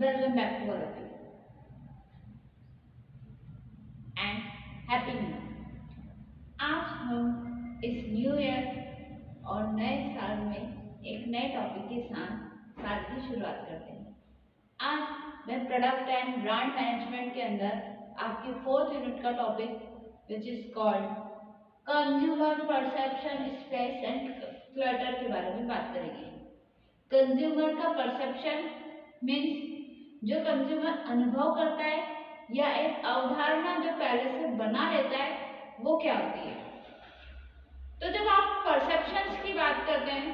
Welcome back to all of you and Happy New Year। आज हम इस new year और नए साल में एक नए टॉपिक के साथ साल की शुरुआत करते हैं। आज मैं प्रोडक्ट एंड ब्रांड मैनेजमेंट के अंदर आपकी 4th यूनिट का topic which is called consumer perception space and clutter के बारे में बात करेंगे। कंज्यूमर का परसेप्शन मीन्स जो कंज्यूमर अनुभव करता है या एक अवधारणा जो पहले से बना लेता है वो क्या होती है। तो जब आप परसेप्शंस की बात करते हैं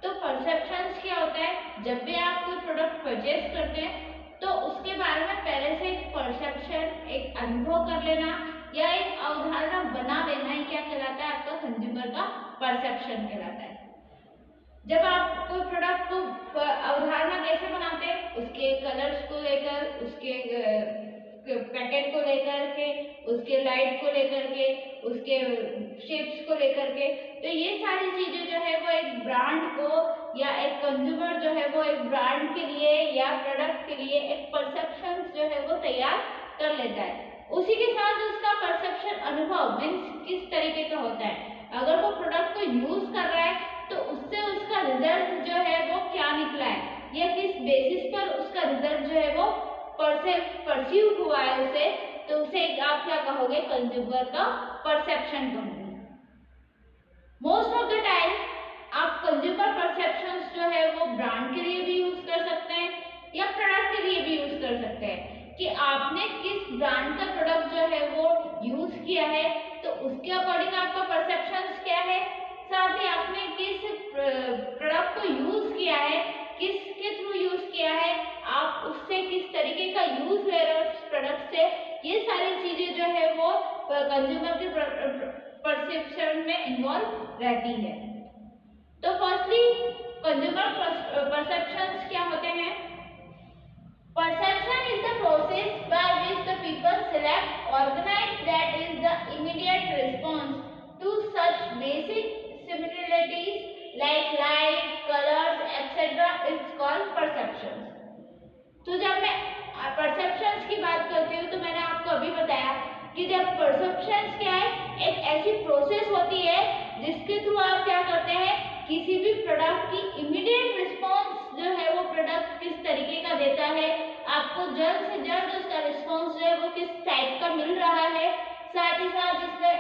तो परसेप्शंस क्या होता है, जब भी आप कोई प्रोडक्ट परचेज करते हैं तो उसके बारे में पहले से एक परसेप्शन, एक अनुभव कर लेना या एक अवधारणा बना लेना ही क्या कहलाता है, आपका कंज्यूमर का परसेप्शन कहलाता है। जब आप कोई प्रोडक्ट को अवधारणा कैसे बनाते हैं, उसके कलर्स को लेकर, उसके पैकेट को लेकर के, उसके लाइट को लेकर के, उसके शेप्स को लेकर के, तो ये सारी चीजें जो है वो एक ब्रांड को या एक कंज्यूमर जो है वो एक ब्रांड के लिए या प्रोडक्ट के लिए एक परसेप्शन जो है वो तैयार कर लेता है। उसी के साथ उसका परसेप्शन अनुभव मीन्स किस तरीके का होता है। अगर वो प्रोडक्ट को यूज कर रहा है तो उससे उसका रिजल्ट जो है वो क्या निकला है या किस बेसिस पर उसका रिजल्ट जो है वो परसीव हुआ है उसे, तो उसे आप क्या कहोगे, कंज्यूमर का परसेप्शन कहोगे। मोस्ट ऑफ द टाइम आप कंज्यूमर परसेप्शंस जो है वो ब्रांड के लिए भी यूज कर सकते हैं या प्रोडक्ट के लिए भी यूज कर सकते हैं कि आपने किस ब्रांड का प्रोडक्ट जो है वो यूज किया है तो उसके अकॉर्डिंग आपका परसेप्शंस क्या है, साथ ही आपने किस प्रोडक्ट को यूज किया है, किसके थ्रू यूज किया है, आप उससे किस तरीके का यूज ले रहे हो उस प्रोडक्ट से, ये सारी चीजें जो है वो कंज्यूमर के परसेप्शन में इन्वॉल्व रहती है। तो फर्स्टली कंज्यूमर परसेप्शंस क्या होते हैं। Perception is the process by which the people select, organize, that is the immediate response to such basic similarities like light, colors, etc. is called perception। तो जब मैं परसेप्शंस की बात करती हूँ तो मैंने आपको अभी बताया कि जब परसेप्शंस क्या है, एक ऐसी प्रोसेस होती है जिसके थ्रू आप क्या करते हैं, किसी भी प्रोडक्ट की इमीडिएट रिस्पांस जो है वो प्रोडक्ट किस तरीके का देता है, आपको जल्द से जल्द उसका रिस्पांस जो है वो किस टाइप का मिल रहा है, साथ ही साथ इसमें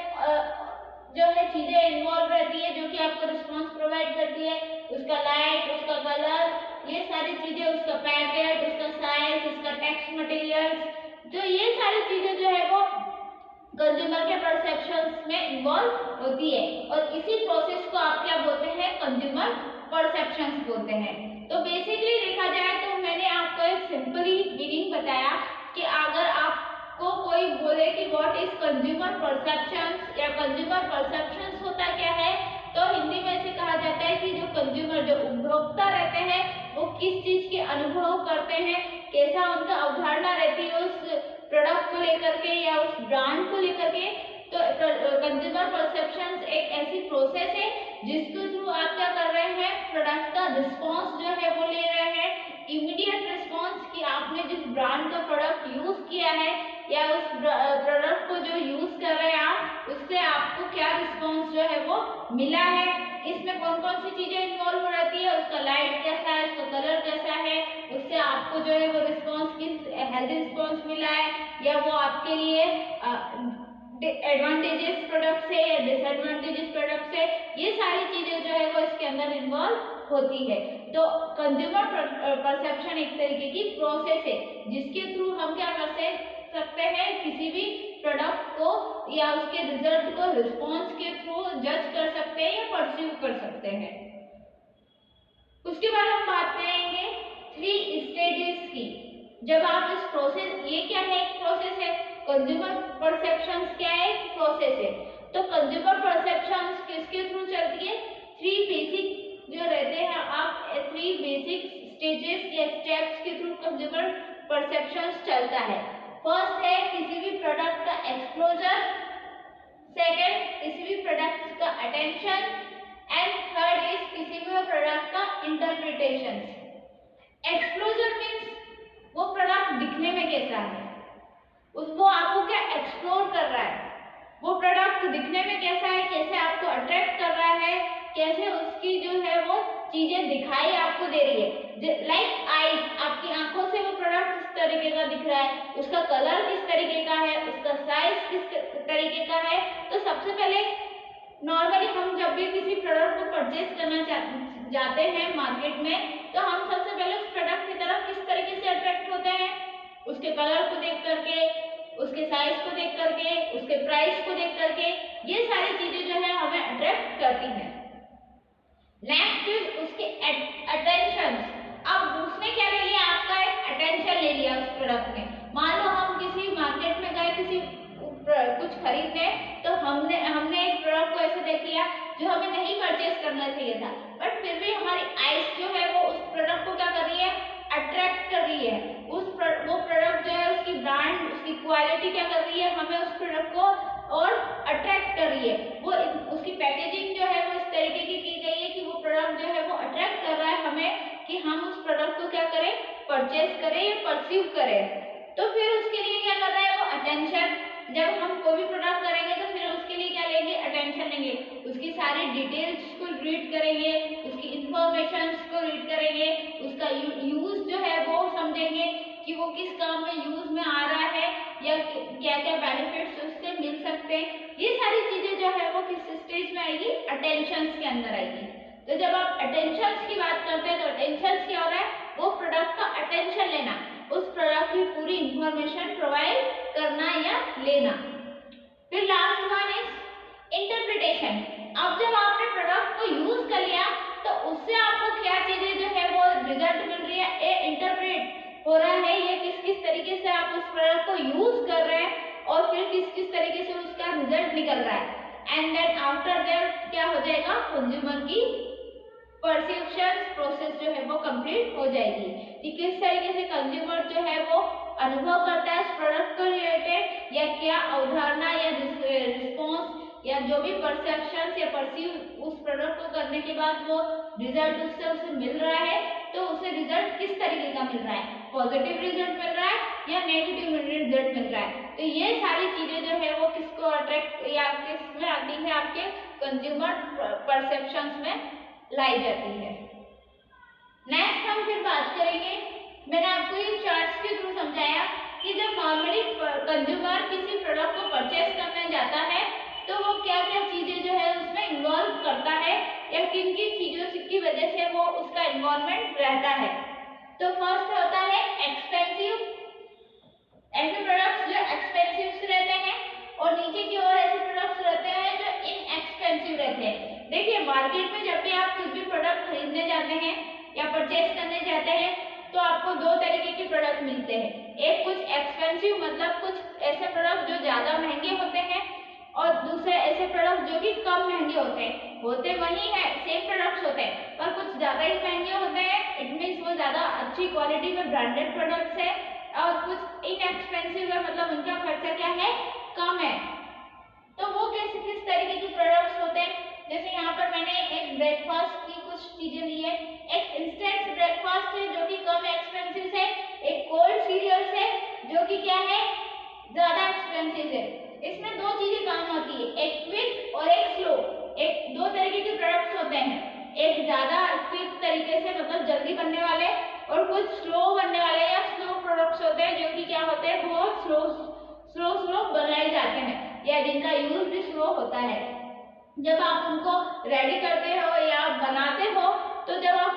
जो है चीजें इन्वॉल्व रहती है जो कि आपको रिस्पांस प्रोवाइड करती है, उसका लाइट, उसका कलर, ये सारी चीजें, उसका पैकेट, उसका साइज, उसका टेक्स्ट मटेरियल्स, जो ये सारी चीजें जो है वो कंज्यूमर के परसेप्शंस में इन्वॉल्व होती है और इसी प्रोसेस को आप क्या बोलते हैं, कंज्यूमर परसेप्शंस बोलते हैं। तो बेसिकली देखा जाए तो मैंने आपको एक सिंपली मीनिंग बताया कि अगर आपको कोई बोले कि व्हाट इज कंज्यूमर परसेप्शंस या कंज्यूमर परसेप्शंस होता क्या है, तो हिंदी में से कहा जाता है कि जो कंज्यूमर, जो उपभोक्ता रहते हैं वो किस चीज के अनुभव करते हैं, कैसा उनका अवधारणा रहती है उस प्रोडक्ट को लेकर के या उस ब्रांड को लेकर के। तो कंज्यूमर परसेप्शंस एक ऐसी प्रोसेस है जिसके थ्रू आप क्या कर रहे हैं, प्रोडक्ट का रिस्पांस जो है वो ले रहे हैं, इमीडिएट रिस्पांस कि आपने जिस ब्रांड का प्रोडक्ट यूज किया है या उस प्रोडक्ट को जो यूज कर रहे हैं आप, उससे आपको क्या रिस्पांस जो है वो मिला है, इसमें कौन कौन सी चीजें इन्वॉल्व रहती है, उसका लाइट कैसा है, उसका कलर कैसा है, उससे आपको जो है वो रिस्पांस किस हेल्दी रिस्पांस मिला है या वो आपके लिए एडवांटेजेस प्रोडक्ट से या डिसएडवांटेजेस प्रोडक्ट से, ये सारी चीजें जो है वो इसके अंदर इन्वॉल्व होती है। तो कंज्यूमर परसेप्शन एक तरीके की प्रोसेस है जिसके थ्रू हम क्या कर सकते हैं, किसी भी प्रोडक्ट को या उसके रिजल्ट को रिस्पांस के थ्रू जज कर सकते हैं या परसीव कर सकते हैं। उसके बाद हम बात करेंगे 3 स्टेजेस की। जब आप इस प्रोसेस, ये क्या है, एक प्रोसेस है, कंज्यूमर परसेप्शंस क्या है, एक प्रोसेस है। तो कंज्यूमर परसेप्शंस किसके थ्रू चलती है, 3 बेसिक जो रहते हैं, आप 3 बेसिक स्टेजेस या स्टेप्स के थ्रू कंज्यूमर परसेप्शंस चलता है। फर्स्ट है किसी भी प्रोडक्ट का एक्सपोजर, सेकंड किसी भी प्रोडक्ट का अटेंशन एंड थर्ड इज किसी भी प्रोडक्ट का इंटरप्रिटेशन। एक्सपोजर मींस वो प्रोडक्ट दिखने में कैसा है, वो आपको क्या एक्सप्लोर कर रहा है, वो प्रोडक्ट दिखने में कैसा है, कैसे आपको अट्रैक्ट कर रहा है, कैसे उसकी जो है वो चीजें दिखाई आपको दे रही है। लाइक आईज, आपकी आंखों से वो प्रोडक्ट किस तरीके का दिख रहा है, उसका कलर किस तरीके का है, उसका साइज किस तरीके का है। तो सबसे पहले नॉर्मली हम जब भी किसी प्रोडक्ट को परचेज करना जाते हैं मार्केट में, तो हम सबसे पहले उस प्रोडक्ट की तरफ किस तरीके से अट्रैक्ट होते हैं, उसके कलर को देख करके, उसके साइज को देख करके, उसके प्राइस को देख करके, ये सारी चीजें जो है हमें अट्रैक्ट करती हैं। नेक्स्ट इज उसके अटेंशन। अब उसने क्या ले लिया, आपका एक अटेंशन ले लिया उस प्रोडक्ट ने। मान लो हम किसी मार्केट में गए किसी कुछ खरीदने, तो हमने एक प्रोडक्ट को ऐसे देख लिया जो हमें नहीं परचेज करना चाहिए था, बट फिर भी हमारी आइज जो है वो उस प्रोडक्ट को क्या कर रही है, अट्रैक्ट कर रही है। वो प्रोडक्ट जो है उसकी ब्रांड, उसकी क्वालिटी क्या कर रही है, हमें उस प्रोडक्ट को और अट्रैक्ट कर रही है। वो उसकी पैकेजिंग जो है वो इस तरीके की गई है कि वो प्रोडक्ट जो है वो अट्रैक्ट कर रहा है हमें कि हम उस प्रोडक्ट को क्या करें, परचेज करें या परसीव करें। तो फिर उसके लिए क्या कर रहा है वो अटेंशन। जब हम कोई भी प्रोडक्ट करेंगे तो फिर उसके लिए क्या लेंगे, अटेंशन लेंगे, उसकी सारी डिटेल्स को रीड करेंगे, उसकी इंफॉर्मेशन को रीड करेंगे, उसका यूज जो है वो समझेंगे कि वो किस काम में यूज में आ रहा है या क्या क्या बेनिफिट्स उससे मिल सकते हैं। ये सारी चीजें जो है वो किस स्टेज में आएगी, अटेंशन के अंदर आएगी। तो जब आप अटेंशन की बात करते हैं तो अटेंशन क्या हो रहा है, वो प्रोडक्ट का अटेंशन लेना, उस प्रोडक्ट की पूरी इंफॉर्मेशन प्रोवाइड करना या लेना। फिर लास्ट वन इज इंटरप्रिटेशन। अब जब आपने प्रोडक्ट को यूज कर लिया तो उससे आपको क्या चीजें जो है वो रिजल्ट मिल रही है, ए इंटरप्रेट हो रहा है, ये किस किस तरीके से आप उस प्रोडक्ट को यूज कर रहे हैं और फिर किस किस तरीके से उसका रिजल्ट निकल रहा है। एंड देन आफ्टर दैट क्या हो जाएगा, कंज्यूमर की परसेप्शन प्रोसेस जो है वो कंप्लीट हो जाएगी कि किस तरीके से कंज्यूमर जो है वो अनुभव करता है इस प्रोडक्ट को रिलेटेड, या क्या अवधारणा या रिस्पॉन्स या जो भी परसेप्शन या परसीव उस प्रोडक्ट को करने के बाद वो रिजल्ट उससे उसे मिल रहा है, तो उसे रिजल्ट किस तरीके का मिल रहा है, पॉजिटिव रिजल्ट मिल रहा है या नेगेटिव रिजल्ट मिल रहा है। तो ये सारी चीजें जो है वो किसको अट्रैक्ट या किस में आती है, आपके कंज्यूमर परसेप्शन में लाई जाती है। नेक्स्ट हम फिर बात करेंगे, मैंने आपको ये चार्ट्स के थ्रू समझाया कि जब नॉर्मली कंज्यूमर किसी प्रोडक्ट को परचेज करने जाता है तो वो क्या क्या चीजें जो है उसमें इन्वॉल्व करता है या किन किन चीजों की वजह से वो उसका इन्वॉल्वमेंट रहता है। तो फर्स्ट होता है एक्सपेंसिव, ऐसे प्रोडक्ट्स जो एक्सपेंसिव रहते हैं, और नीचे की ओर ऐसे प्रोडक्ट्स रहते हैं जो इनएक्सपेंसिव रहते हैं। देखिए मार्केट में जब भी आप कुछ भी प्रोडक्ट खरीदने जाते हैं या परचेज करने जाते हैं तो आपको दो तरीके के प्रोडक्ट मिलते हैं, एक कुछ एक्सपेंसिव मतलब कुछ ऐसे प्रोडक्ट जो ज्यादा महंगे होते हैं, और दूसरे ऐसे प्रोडक्ट जो कि कम महंगे होते हैं, होते वही है सेम प्रोडक्ट्स होते हैं पर कुछ ज्यादा ही महंगे होते हैं, इट मीन्स वो ज्यादा अच्छी क्वालिटी में ब्रांडेड प्रोडक्ट्स है, और कुछ इनएक्सपेंसिव है मतलब उनका खर्चा क्या है, कम है। तो वो किस किस तरीके के प्रोडक्ट्स होते हैं, जैसे यहाँ पर मैंने एक ब्रेकफास्ट की कुछ चीजें ली है, एक इंस्टेंट ब्रेकफास्ट है जो कि कम एक्सपेंसिव है, एक कोल्ड सीरियल्स है जो कि क्या है, ज्यादा एक्सपेंसिव है। इसमें दो चीजें काम आती है, एक क्विक और एक स्लो, एक दो तरीके के प्रोडक्ट्स होते हैं, एक ज्यादा क्विक तरीके से मतलब जल्दी बनने वाले और कुछ स्लो बनने वाले या स्लो प्रोडक्ट्स होते हैं जो कि क्या होते हैं, बहुत स्लो बनाए जाते हैं या जिनका यूज भी स्लो होता है। जब आप उनको रेडी करते हो या बनाते हो तो जब आप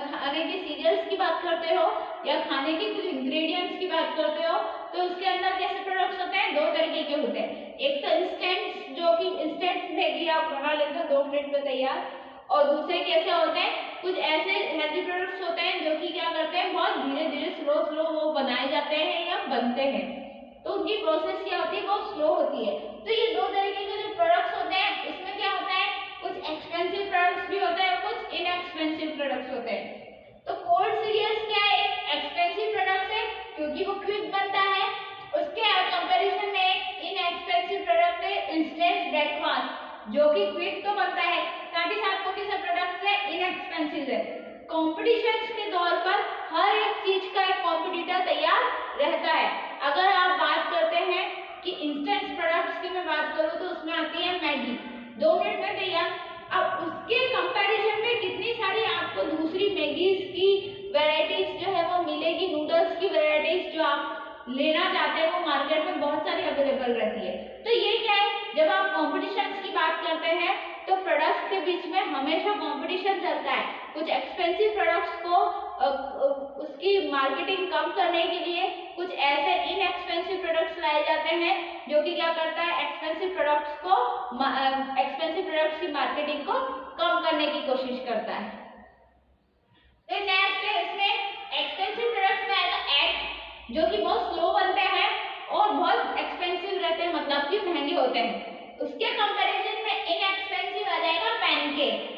खाने के सीरियल्स की बात करते हो या खाने के कुछ इंग्रेडिएंट्स की बात करते हो तो उसके अंदर कैसे प्रोडक्ट्स होते हैं, दो तरीके के होते हैं, एक तो इंस्टेंट जो कि इंस्टेंट मैगी आप बना लेते हो 2 मिनट में तैयार, और दूसरे कैसे होते हैं, कुछ ऐसे हेल्दी प्रोडक्ट्स होते हैं जो कि क्या करते हैं, बहुत धीरे धीरे स्लो वो बनाए जाते हैं या बनते हैं, तो उनकी प्रोसेस क्या होती है, बहुत स्लो होती है। तो ये दो तरीके के जो प्रोडक्ट्स होते हैं इसमें क्या होता है, कुछ एक्सपेंसिव प्रोडक्ट्स भी होते हैं, कुछ इनएक्सपेंसिव प्रोडक्ट्स होते हैं। तो कोल्ड सीरियल्स क्या है, एक्सपेंसिव प्रोडक्ट है क्योंकि वो क्विक बनता है, उसके कंपैरिजन में एक इनएक्सपेंसिव प्रोडक्ट है इंस्टेंट ब्रेकफास्ट जो कि क्विक तो बनता है साथ ही साथ वो किस प्रोडक्ट है, इनएक्सपेंसिव है। कॉम्पिटिशंस के दौर पर हर एक चीज का एक कॉम्पिटिटर तैयार रहता है। अगर आप बात करते हैं कि इंस्टेंट प्रोडक्ट्स की मैं बात करूँ तो उसमें आती है मैगी, 2 मिनट में तैयार। अब उसके कंपैरिजन में कितनी सारी आपको दूसरी मैगीज की वैरायटीज जो है वो मिलेगी, नूडल्स की वैरायटीज जो आप लेना चाहते हैं वो मार्केट में बहुत सारी अवेलेबल रहती है। तो ये क्या है, जब आप कॉम्पिटिशन की बात करते हैं तो प्रोडक्ट्स के बीच में हमेशा कंपटीशन चलता है। कुछ एक्सपेंसिव प्रोडक्ट्स को उसकी मार्केटिंग कम करने के लिए कुछ ऐसे इनएक्सपेंसिव प्रोडक्ट्स लाए जाते हैं जो कि क्या करता है, एक्सपेंसिव प्रोडक्ट्स की मार्केटिंग को कम करने की कोशिश करता है। फिर नेक्स्ट है इसमें एक्सपेंसिव प्रोडक्ट्स में आएगा एग, जो कि बहुत स्लो बनते हैं और बहुत एक्सपेंसिव रहते हैं, मतलब कि महंगे होते हैं। उसके कंपैरिजन में इनएक्सपेंसिव आ जाएगा पैनकेक।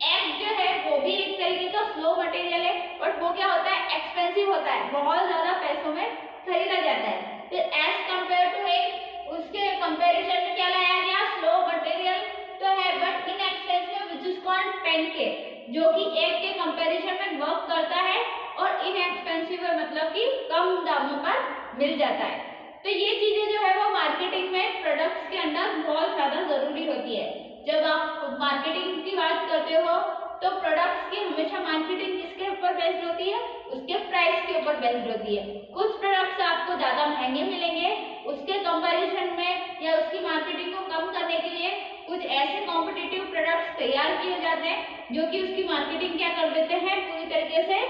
एग जो है वो भी एक तरीके का स्लो मटेरियल है, बट वो क्या होता है, एक्सपेंसिव होता है, बहुत ज्यादा पैसों में खरीदा जाता है। फिर एज कंपेयर टू एग, उसके कंपैरिजन में क्या लाया गया, स्लो मटेरियल तो है but inexpensive, which is called pancake, जो कि एग के कंपैरिजन में वर्क करता है और इनएक्सपेंसिव है, मतलब कि कम दामों पर मिल जाता है। तो ये चीजें जो है वो मार्केटिंग में प्रोडक्ट्स के अंदर बहुत ज्यादा जरूरी होती है। जब आप मार्केटिंग की बात करते हो तो प्रोडक्ट्स की हमेशा मार्केटिंग किसके ऊपर बेस्ड होती है, उसके प्राइस के ऊपर बेस्ड होती है। कुछ प्रोडक्ट्स आपको ज्यादा महंगे मिलेंगे, उसके कंपैरिजन में या उसकी मार्केटिंग को कम करने के लिए कुछ ऐसे कॉम्पिटिटिव प्रोडक्ट्स तैयार किए जाते हैं जो कि उसकी मार्केटिंग क्या कर देते हैं, पूरी तरीके से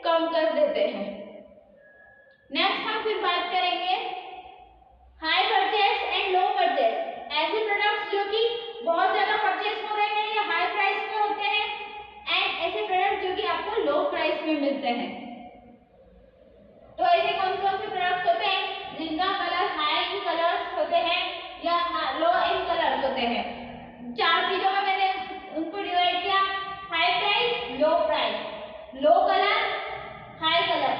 कम कर देते हैं। नेक्स्ट हम फिर बात करेंगे high purchase and low purchase, ऐसे प्रोडक्ट्स जो कि बहुत ज्यादा परचेस हो रहे हैं या हाई प्राइस में होते हैं, एंड ऐसे प्रोडक्ट्स जो कि आपको लो प्राइस में मिलते हैं। तो ऐसे कौन कौन से प्रोडक्ट्स होते हैं जिनका कलर हाई इन कलर्स होते हैं या लो इन कलर्स होते हैं। 4 चीजों में मैंने उनको डिवाइड किया, हाई प्राइस, लो प्राइस, लो कलर, हाई कलर,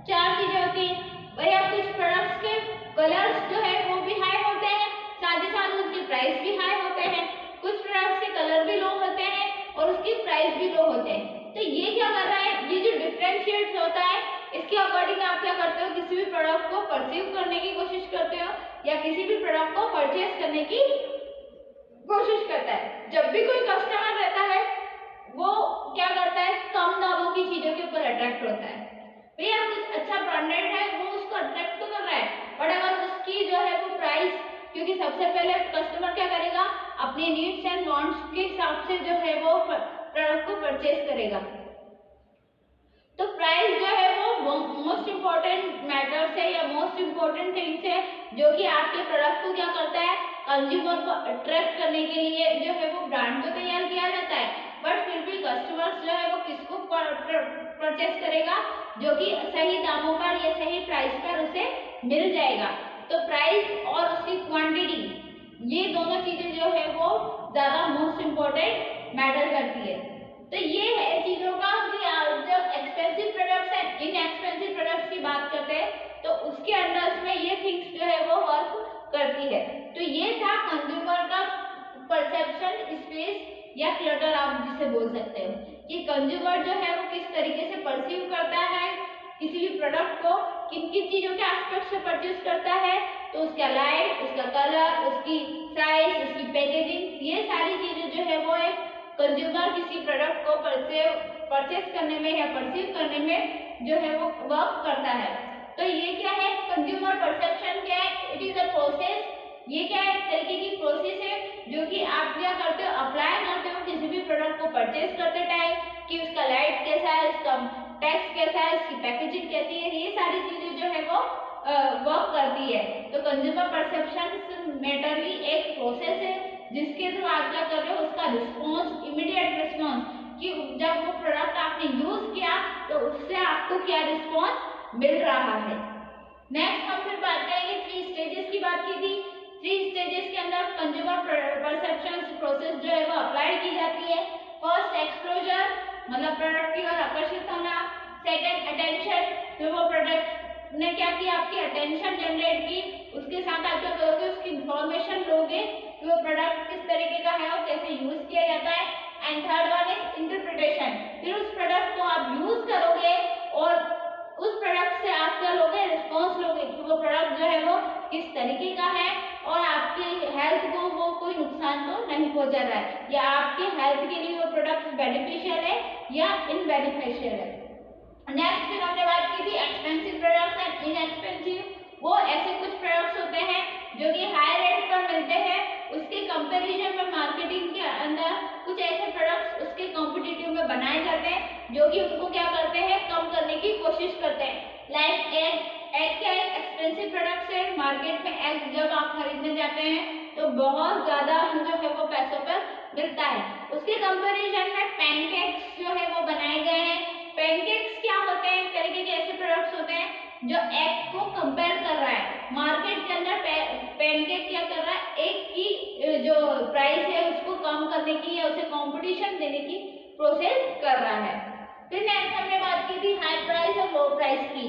4 चीजें होती हैं। भैया कुछ प्रोडक्ट्स के कलर्स जो है वो भी हाई होते हैं, साथ ही साथ उसके प्राइस भी हाई होते हैं। कुछ प्रोडक्ट्स के कलर भी लो होते हैं और उसकी प्राइस भी लो होते हैं। तो ये क्या कर रहा है, ये जो डिफरेंशिएट होता है इसके अकॉर्डिंग आप क्या करते हो, किसी भी प्रोडक्ट को परसीव करने की कोशिश करते हो या किसी भी प्रोडक्ट को परचेस करने की कोशिश करता है। जब भी कोई कस्टमर रहता है वो क्या करता है, कम दामों की चीजों के ऊपर अट्रैक्ट होता है। भैया कुछ अच्छा ब्रांडेड है वो उसको अट्रैक्ट तो कर रहा है, बट अगर उसकी जो है वो प्राइस, क्योंकि सबसे पहले कस्टमर क्या करेगा, अपने नीड्स एंड वांट्स के हिसाब से जो है वो प्रोडक्ट को परचेस करेगा। तो प्राइस जो है वो मोस्ट इम्पोर्टेंट मैटर्स है या मोस्ट इम्पोर्टेंट थिंग्स है जो कि आपके प्रोडक्ट को क्या करता है, कंज्यूमर को अट्रैक्ट करने के लिए जो है वो ब्रांड तो तैयार किया जाता है, बट फिर भी कस्टमर्स जो है वो किसको परचेस करेगा, जो कि सही दामों पर या सही प्राइस पर उसे मिल जाएगा। तो प्राइस और उसकी क्वांटिटी, ये दोनों चीजें जो है वो ज्यादा मोस्ट इम्पोर्टेंट मैटर करती है। तो ये है चीजों का कि जब expensive products and inexpensive products की बात करते हैं तो उसके अंदर में ये थिंग्स जो है वो वर्क करती है। तो ये था कंज्यूमर का परसेप्शन स्पेस या क्लटर आप जिसे बोल सकते हो, कि कंज्यूमर जो है वो किस तरीके से परसीव करता है किसी भी प्रोडक्ट को, किन किन चीजों के एस्पेक्ट से परचेज करता है, तो उसका लाइट, उसका कलर, उसकी साइज, उसकी पैकेजिंग, ये सारी चीजें जो है वो एक कंज्यूमर किसी प्रोडक्ट को परचेज करने में या परसीव करने में जो है वो वर्क करता है। तो ये क्या है, कंज्यूमर परसेप्शन क्या है, इट इज अ प्रोसेस, ये क्या है, एक तरीके की प्रोसेस है जो कि आप क्या करते हो, अप्लाई करते हो किसी भी प्रोडक्ट को परचेज करते टाइम, कि उसका लाइट कैसा है, उसका टेक्स्ट कैसा है, उसकी पैकेजिंग कैसी है, ये सारी चीजें जो है वो वर्क करती है। तो कंज्यूमर परसेप्शन मेटरली एक प्रोसेस है जिसके थ्रू आप क्या कर रहे हो, उसका रिस्पॉन्स, इमीडिएट रिस्पॉन्स, कि जब वो प्रोडक्ट आपने यूज किया तो उससे आपको क्या रिस्पॉन्स मिल रहा है। नेक्स्ट हम फिर बात करेंगे 3 स्टेजेस की बात की थी। 3 स्टेजेस के अंदर कंज्यूमर परसेप्शन प्रोसेस जो है वो अप्लाई की जाती है। फर्स्ट एक्सपोजर, मतलब प्रोडक्ट की ओर आकर्षित होना। सेकंड अटेंशन, जो वो प्रोडक्ट ने क्या किया, आपकी अटेंशन जनरेट की, उसके साथ आप क्या करोगे, उसकी इंफॉर्मेशन लोगे कि वो प्रोडक्ट किस तरीके का है और कैसे यूज किया जाता है। And third one is interpretation, फिर उस प्रोडक्ट को आप यूज करोगे और किस तरीके का है और आपके हेल्थ को वो कोई नुकसान तो नहीं पहुंचा रहा है, या आपके हेल्थ के लिए वो प्रोडक्ट बेनिफिशियल है या इनबेनिफिशियल है। नेक्स्ट फिर हमने बात की थी एक्सपेंसिव प्रोडक्ट्स एंड इनएक्सपेंसिव। वो ऐसे कुछ प्रोडक्ट्स होते हैं जो कि हाई रेट पर मिलते हैं, उसके कंपैरिजन में मार्केटिंग के अंदर कुछ ऐसे प्रोडक्ट्स उसके कॉम्पिटिटिव में बनाए जाते हैं जो कि उनको क्या करते हैं, कम करने की कोशिश करते हैं। लाइक एग क्या एक एक्सपेंसिव प्रोडक्ट है, मार्केट में एग जब आप खरीदने जाते हैं तो बहुत ज्यादा जो है वो पैसों पर मिलता है। उसके कंपैरिजन में पैनकेक्स जो है वो बनाए गए हैं। पैनकेक्स क्या होते हैं, एक तरीके के ऐसे प्रोडक्ट्स होते हैं जो एग को कंपेयर कर रहा है मार्केट के अंदर। पैनकेक क्या कर रहा है, एग की जो प्राइस है उसको कम करने की या उसे कंपटीशन देने की प्रोसेस कर रहा है। फिर नेक्स्ट हमने बात की थी हाई प्राइस और लो प्राइस की।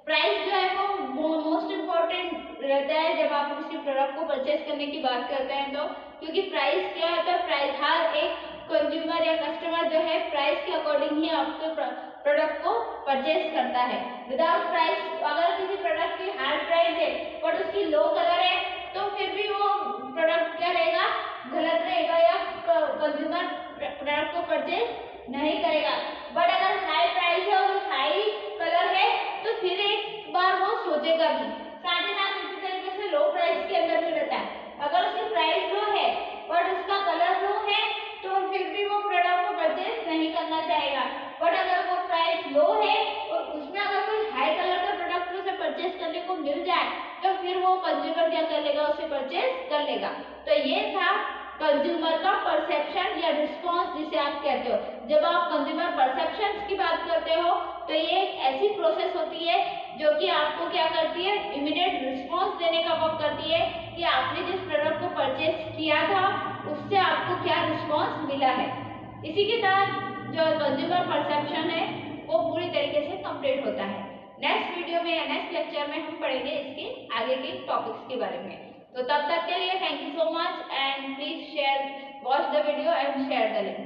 प्राइस जो है वो मोस्ट इम्पोर्टेंट रहता है जब आप किसी प्रोडक्ट को परचेस करने की बात करते हैं तो, क्योंकि प्राइस क्या होता है, प्राइस हर एक कंज्यूमर या कस्टमर जो है प्राइस के अकॉर्डिंग ही आपके प्रोडक्ट को परचेस करता है। विदाउट प्राइस, अगर किसी प्रोडक्ट की हाई प्राइस है बट उसकी लो कलर है तो फिर भी वो प्रोडक्ट क्या रहेगा, गलत रहेगा या कंज्यूमर प्रोडक्ट को परचेस नहीं करेगा। बट अगर हाई प्राइस है और हाई कलर है तो फिर एक बार वो सोचेगा भी। साथ ही साथ इसी तरीके से लो प्राइस के अंदर भी रहता है, अगर उसकी प्राइस लो है बट उसका कलर लो है तो फिर भी वो प्रोडक्ट को परचेस नहीं करना चाहेगा। बट अगर वो प्राइस लो है और उसमें अगर कोई हाई कलर का प्रोडक्ट उसे परचेस करने को मिल जाए तो फिर वो कंज्यूमर क्या कर लेगा, उसे परचेस कर लेगा। तो ये था कंज्यूमर का परसेप्शन या रिस्पॉन्स जिसे आप कहते हो। जब आप कंज्यूमर परसेप्शंस की बात करते हो तो ये एक ऐसी प्रोसेस होती है जो कि आपको क्या करती है, इमीडिएट रिस्पॉन्स देने का वर्क करती है कि आपने जिस प्रोडक्ट को परचेस किया था उससे आपको क्या रिस्पॉन्स मिला है। इसी के तहत जो कंज्यूमर परसेप्शन है वो पूरी तरीके से कंप्लीट होता है। नेक्स्ट वीडियो में या नेक्स्ट लेक्चर में हम पढ़ेंगे इसके आगे के टॉपिक्स के बारे में। तो तब तक के लिए thank you so much and please share, watch the video and share the link.